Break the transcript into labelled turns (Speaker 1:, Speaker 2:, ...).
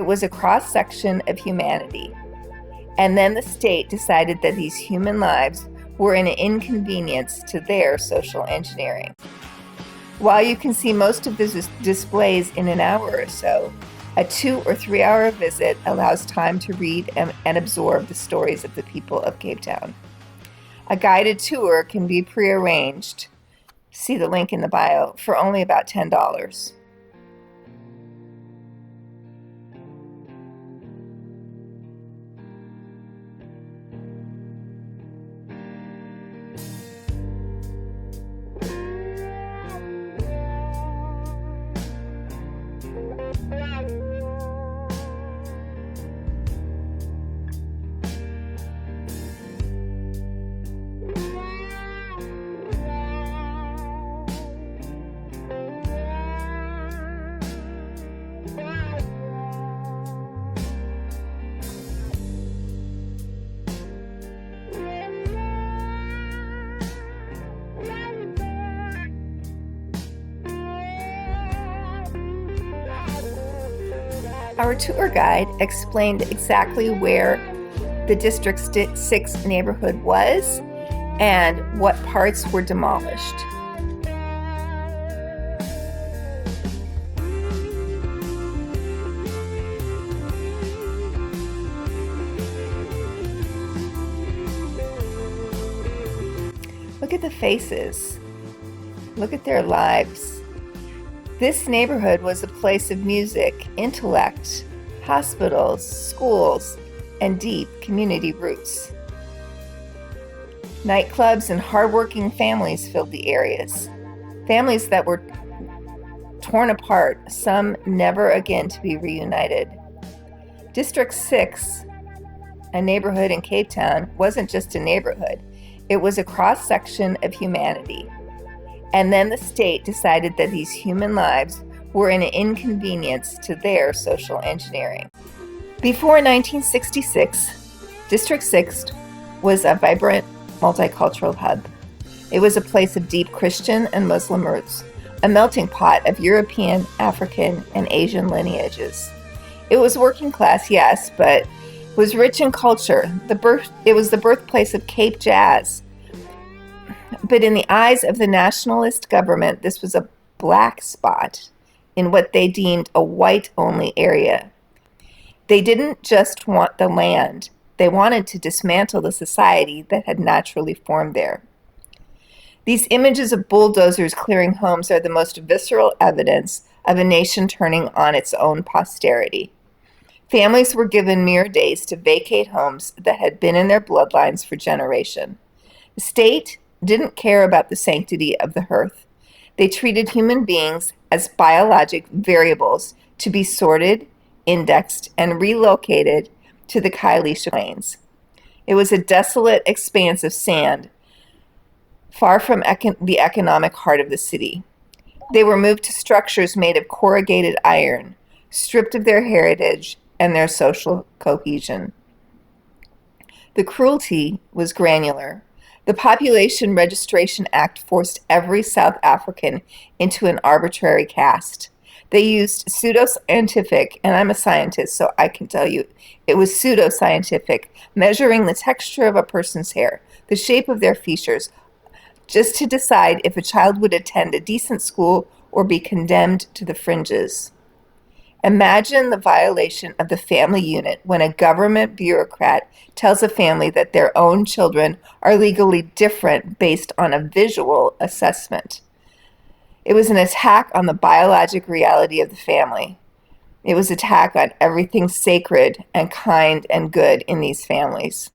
Speaker 1: It was a cross-section of humanity. And then the state decided that these human lives were an inconvenience to their social engineering. While you can see most of the displays in an hour or so, a 2 or 3 hour visit allows time to read and absorb the stories of the people of Cape Town. A guided tour can be prearranged, see the link in the bio, for only about $10. Our tour guide explained exactly where the District 6 neighborhood was and what parts were demolished. Look at the faces. Look at their lives. This neighborhood was a place of music, intellect, hospitals, schools, and deep community roots. Nightclubs and hardworking families filled the areas. Families that were torn apart, some never again to be reunited. District 6, a neighborhood in Cape Town, wasn't just a neighborhood. It was a cross-section of humanity. And then the state decided that these human lives were an inconvenience to their social engineering. Before 1966, District 6 was a vibrant multicultural hub. It was a place of deep Christian and Muslim roots, a melting pot of European, African, and Asian lineages. It was working class, yes, but was rich in culture. It was the birthplace of Cape jazz. But in the eyes of the nationalist government, this was a black spot in what they deemed a white-only area. They didn't just want the land. They wanted to dismantle the society that had naturally formed there. These images of bulldozers clearing homes are the most visceral evidence of a nation turning on its own posterity. Families were given mere days to vacate homes that had been in their bloodlines for generations. The state didn't care about the sanctity of the hearth. They treated human beings as biologic variables to be sorted, indexed, and relocated to the Kaielisha Plains. It was a desolate expanse of sand, far from the economic heart of the city. They were moved to structures made of corrugated iron, stripped of their heritage and their social cohesion. The cruelty was granular. The Population Registration Act forced every South African into an arbitrary caste. They used pseudoscientific, and I'm a scientist, so I can tell you it was pseudoscientific, measuring the texture of a person's hair, the shape of their features, just to decide if a child would attend a decent school or be condemned to the fringes. Imagine the violation of the family unit when a government bureaucrat tells a family that their own children are legally different based on a visual assessment. It was an attack on the biologic reality of the family. It was an attack on everything sacred and kind and good in these families.